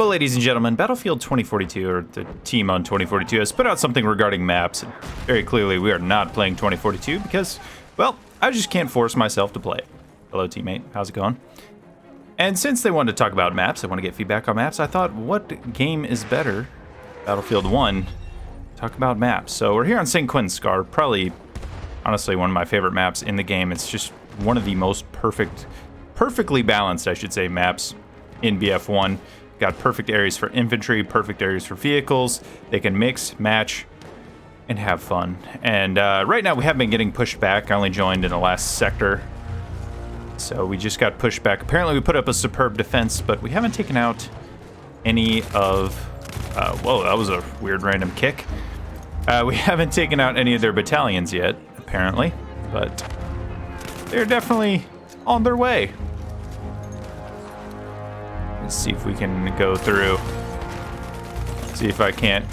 Well, ladies and gentlemen, Battlefield 2042, or the team on 2042, has put out something regarding maps. And very clearly, we are not playing 2042 because, well, I just can't force myself to play. Hello, teammate. How's it going? And since they wanted to talk about maps, I want to get feedback on maps, I thought, what game is better? Battlefield 1, talk about maps. So we're here on St. Quentin Scar, probably, honestly, one of my favorite maps in the game. It's just one of the most perfectly balanced, I should say, maps in BF1. Got perfect areas for infantry, perfect areas for vehicles. They can mix, match, and have fun. And right now we have been getting pushed back. I only joined in the last sector, so we just got pushed back. Apparently we put up a superb defense, but we haven't taken out any of... whoa, that was a weird random kick. We haven't taken out any of their battalions yet, apparently, but they're definitely on their way. Let's see if we can go through, see if I can't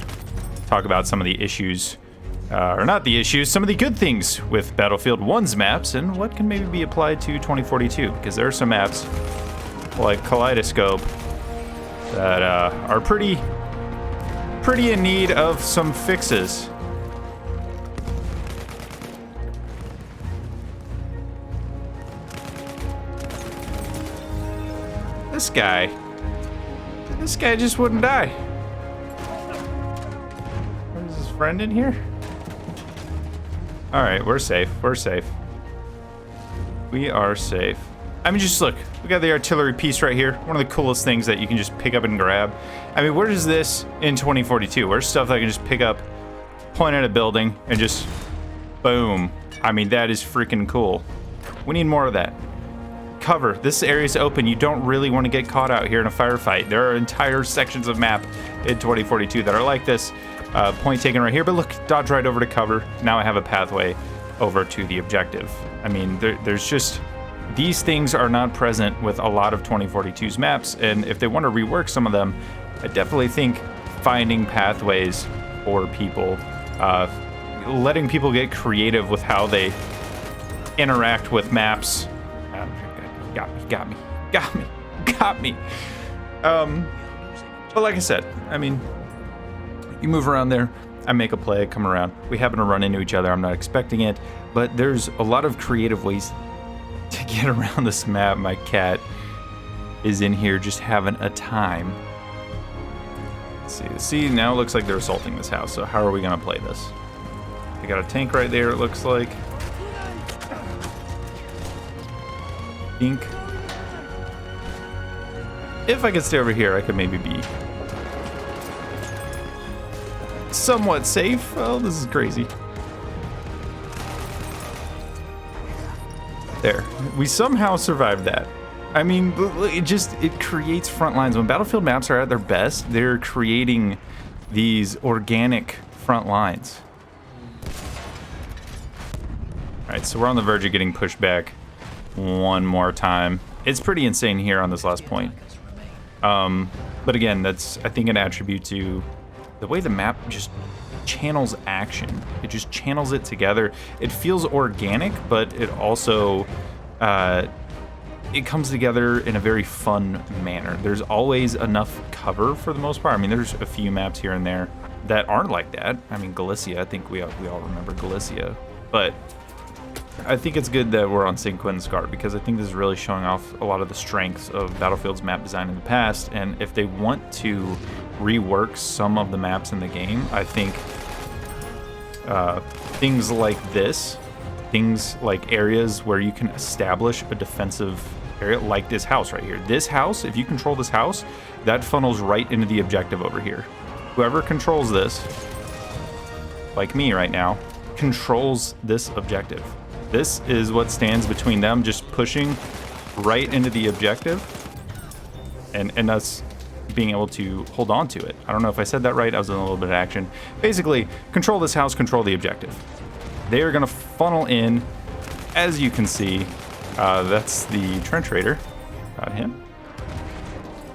talk about some of the issues, or not the issues, some of the good things with Battlefield 1's maps and what can maybe be applied to 2042, because there are some maps like Kaleidoscope that are pretty in need of some fixes. This guy just wouldn't die. Where's his friend in here? All right, we're safe. We're safe. We are safe. I mean, just look. We got the artillery piece right here. One of the coolest things that you can just pick up and grab. I mean, where is this in 2042? Where's stuff that I can just pick up, point at a building, and just boom? I mean, that is freaking cool. We need more of that. Cover. This area is open. You don't really want to get caught out here in a firefight. There are entire sections of map in 2042 that are like this. Point taken right here, but look, dodge right over to cover. Now I have a pathway over to the objective. I mean, there's just... These things are not present with a lot of 2042's maps, and if they want to rework some of them, I definitely think finding pathways for people, letting people get creative with how they interact with maps. Got me. But like I said, I mean, you move around there, I make a play, I come around. We happen to run into each other, I'm not expecting it, but there's a lot of creative ways to get around this map. My cat is in here just having a time. Let's see, now it looks like they're assaulting this house, so how are we gonna play this? They got a tank right there, it looks like. Think if I could stay over here, I could maybe be somewhat safe. Oh, this is crazy. There, we somehow survived that. I mean, it creates front lines. When Battlefield maps are at their best, they're creating these organic front lines. All right, so we're on the verge of getting pushed back one more time. It's pretty insane here on this last point. But again, that's, I think, an attribute to the way the map just channels action. It just channels it together. It feels organic, but it also, it comes together in a very fun manner. There's always enough cover for the most part. I mean, there's a few maps here and there that aren't like that. I mean, Galicia, I think we all remember Galicia, but I think it's good that we're on St. Quentin Scar because I think this is really showing off a lot of the strengths of Battlefield's map design in the past, and if they want to rework some of the maps in the game, I think things like this, things like areas where you can establish a defensive area, like this house right here. This house, if you control this house, that funnels right into the objective over here. Whoever controls this, like me right now, controls this objective. This is what stands between them just pushing right into the objective and us being able to hold on to it. I don't know if I said that right. I was in a little bit of action. Basically, control this house, control the objective. They are going to funnel in, as you can see. That's the trench raider. Got him.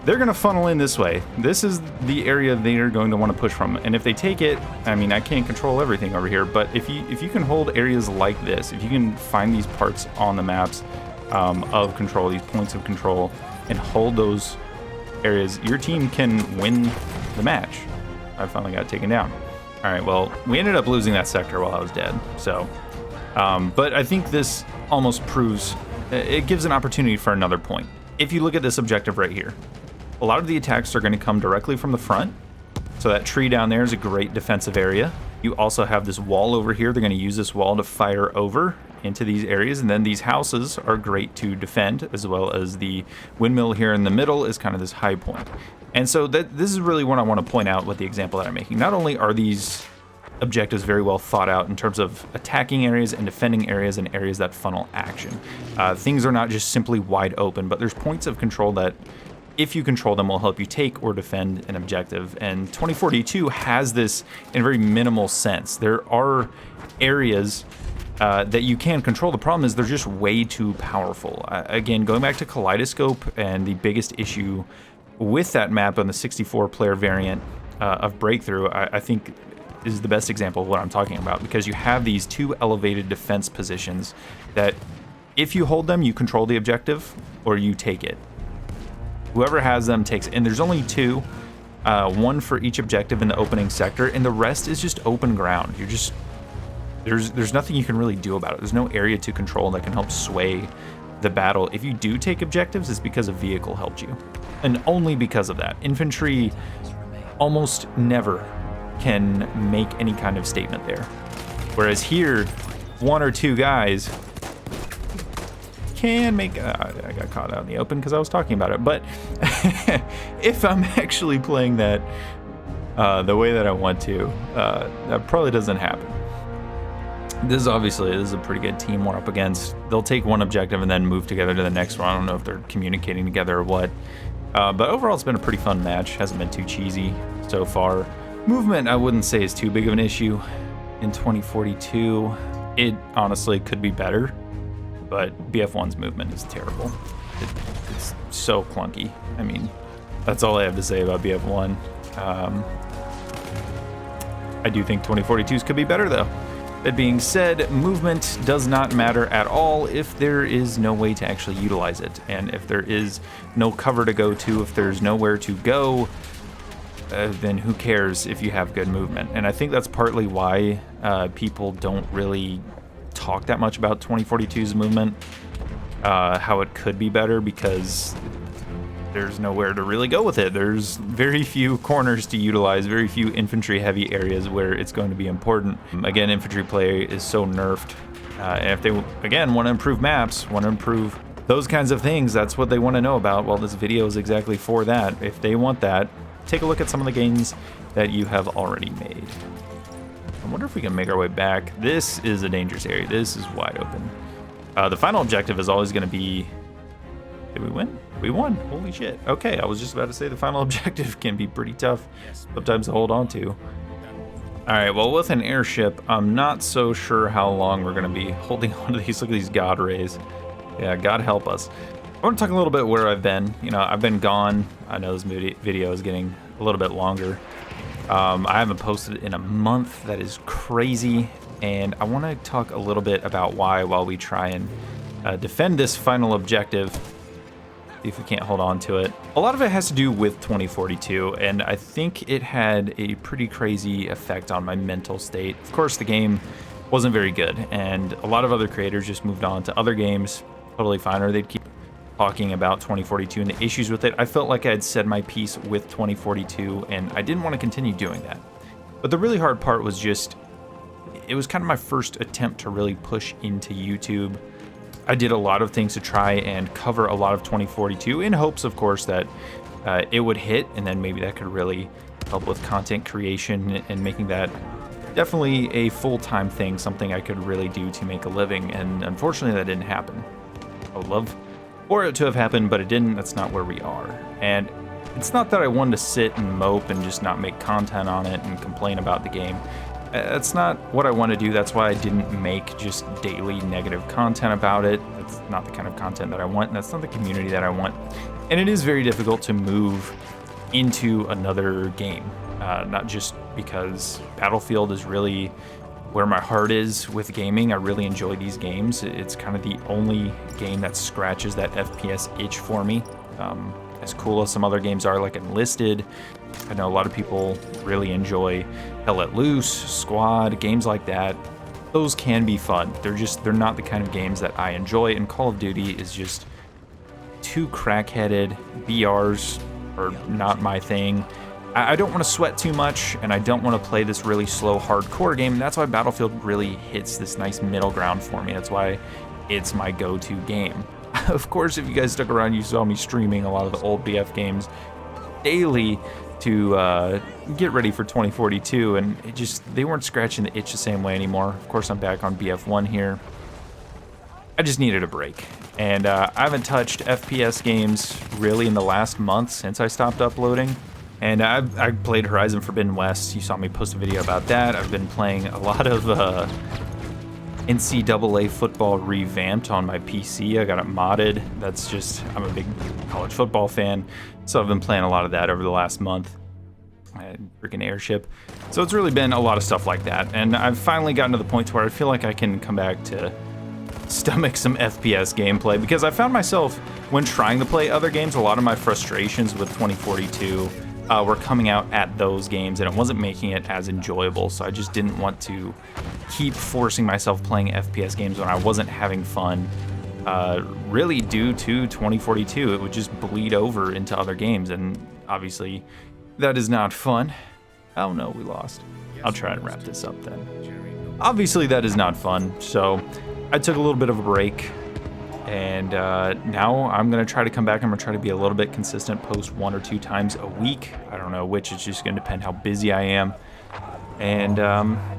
They're going to funnel in this way. This is the area they are going to want to push from. And if they take it, I mean, I can't control everything over here, but if you can hold areas like this, if you can find these parts on the maps of control, these points of control, and hold those areas, your team can win the match. I finally got taken down. All right, well, we ended up losing that sector while I was dead. So, but I think this almost proves, it gives an opportunity for another point. If you look at this objective right here, a lot of the attacks are going to come directly from the front. So that tree down there is a great defensive area. You also have this wall over here. They're going to use this wall to fire over into these areas. And then these houses are great to defend, as well as the windmill here in the middle is kind of this high point. And so this is really what I want to point out with the example that I'm making. Not only are these objectives very well thought out in terms of attacking areas and defending areas and areas that funnel action. Things are not just simply wide open, but there's points of control that, if you control them, will help you take or defend an objective. And 2042 has this in a very minimal sense. There are areas that you can control. The problem is they're just way too powerful. Again, going back to Kaleidoscope, and the biggest issue with that map on the 64-player variant of Breakthrough, I think is the best example of what I'm talking about, because you have these two elevated defense positions that if you hold them, you control the objective or you take it. Whoever has them takes it. And there's only two, one for each objective in the opening sector, and the rest is just open ground. You're just, there's nothing you can really do about it. There's no area to control that can help sway the battle. If you do take objectives, it's because a vehicle helped you, and only because of that. Infantry almost never can make any kind of statement there, whereas here, one or two guys can make. I got caught out in the open because I was talking about it. But if I'm actually playing that the way that I want to, that probably doesn't happen. This is a pretty good team we're up against. They'll take one objective and then move together to the next one. I don't know if they're communicating together or what. But overall, it's been a pretty fun match. Hasn't been too cheesy so far. Movement, I wouldn't say is too big of an issue in 2042. It honestly could be better, but BF1's movement is terrible. It's so clunky. I mean, that's all I have to say about BF1. I do think 2042's could be better, though. That being said, movement does not matter at all if there is no way to actually utilize it. And if there is no cover to go to, if there's nowhere to go, then who cares if you have good movement? And I think that's partly why people don't really talk that much about 2042's movement, how it could be better, because there's nowhere to really go with it. There's very few corners to utilize, very few infantry heavy areas where it's going to be important. Again, infantry play is so nerfed. And if they, again, want to improve maps, want to improve those kinds of things, that's what they want to know about. Well, this video is exactly for that. If they want that, take a look at some of the games that you have already made. I wonder if we can make our way back. This is a dangerous area. This is wide open. The final objective is always going to be... Did we win? We won. Holy shit. Okay, I was just about to say the final objective can be pretty tough sometimes to hold on to. All right, well, with an airship, I'm not so sure how long we're going to be holding on to these. Look at these God rays. Yeah, God help us. I want to talk a little bit where I've been. You know, I've been gone. I know this video is getting a little bit longer. I haven't posted in a month. That is crazy. And I want to talk a little bit about why while we try and defend this final objective, see if we can't hold on to it. A lot of it has to do with 2042, and I think it had a pretty crazy effect on my mental state. Of course, the game wasn't very good, and a lot of other creators just moved on to other games, totally fine, or they'd keep talking about 2042 and the issues with it. I felt like I had said my piece with 2042, and I didn't want to continue doing that. But the really hard part was just, it was kind of my first attempt to really push into YouTube. I did a lot of things to try and cover a lot of 2042 in hopes, of course, that it would hit, and then maybe that could really help with content creation and making that definitely a full-time thing, something I could really do to make a living. And unfortunately, that didn't happen. I would love for it to have happened, but it didn't. That's not where we are. And it's not that I wanted to sit and mope and just not make content on it and complain about the game. That's not what I want to do. That's why I didn't make just daily negative content about it. That's not the kind of content that I want, and that's not the community that I want. And it is very difficult to move into another game, not just because Battlefield is really where my heart is with gaming. I really enjoy these games. It's kind of the only game that scratches that FPS itch for me. as cool as some other games are, like Enlisted. I know a lot of people really enjoy Hell Let Loose, Squad, games like that. Those can be fun. They're not the kind of games that I enjoy, and Call of Duty is just too crackheaded. BRs are not my thing. I don't want to sweat too much, and I don't want to play this really slow, hardcore game. That's why Battlefield really hits this nice middle ground for me. That's why it's my go-to game. Of course, if you guys stuck around, you saw me streaming a lot of the old BF games daily to get ready for 2042, and they weren't scratching the itch the same way anymore. Of course, I'm back on BF1 here. I just needed a break, and I haven't touched FPS games really in the last month since I stopped uploading. And I played Horizon Forbidden West. You saw me post a video about that. I've been playing a lot of NCAA football revamped on my PC. I got it modded. I'm a big college football fan, so I've been playing a lot of that over the last month. Freaking Airship. So it's really been a lot of stuff like that, and I've finally gotten to the point where I feel like I can come back to stomach some FPS gameplay, because I found myself, when trying to play other games, a lot of my frustrations with 2042 were coming out at those games, and it wasn't making it as enjoyable. So I just didn't want to keep forcing myself playing FPS games when I wasn't having fun. Really, due to 2042, it would just bleed over into other games, and obviously that is not fun. Oh no, we lost. I'll try and wrap this up then. Obviously that is not fun, so I took a little bit of a break, and now I'm going to try to come back. I'm going to try to be a little bit consistent, post 1 or 2 times a week. I don't know which, it's just going to depend how busy I am. And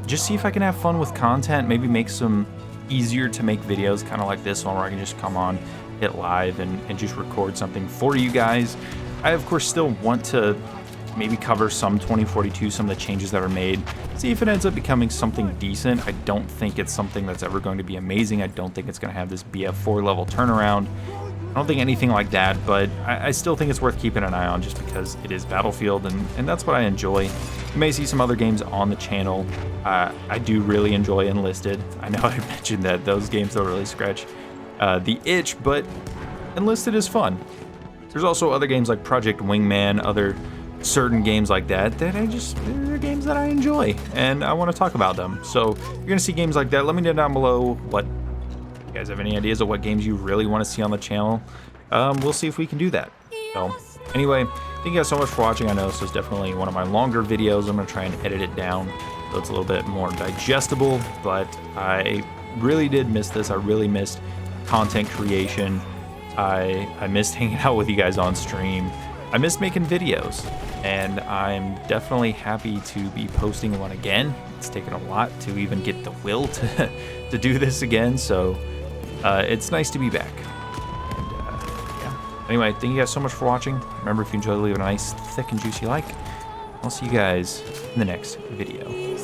just see if I can have fun with content, maybe make some easier to make videos, kind of like this one, where I can just come on, hit live, and just record something for you guys. I, of course, still want to maybe cover some 2042, some of the changes that are made, see if it ends up becoming something decent. I don't think it's something that's ever going to be amazing. I don't think it's going to have this BF4 level turnaround. I don't think anything like that, but I still think it's worth keeping an eye on, just because it is Battlefield, and that's what I enjoy. You may see some other games on the channel. I do really enjoy Enlisted. I know I mentioned that those games don't really scratch the itch, but Enlisted is fun. There's also other games like Project Wingman, other certain games like that they're games that I enjoy, and I want to talk about them. So you're gonna see games like that. Let me know down below what you guys have, any ideas of what games you really want to see on the channel. We'll see if we can do that. So anyway, thank you guys so much for watching. I know this is definitely one of my longer videos. I'm gonna try and edit it down so it's a little bit more digestible, but I really did miss this. I really missed content creation. I missed hanging out with you guys on stream. I missed making videos, and I'm definitely happy to be posting one again. It's taken a lot to even get the will to do this again, so it's nice to be back. And yeah. Anyway, thank you guys so much for watching. Remember, if you enjoyed, leave a nice, thick, and juicy like. I'll see you guys in the next video.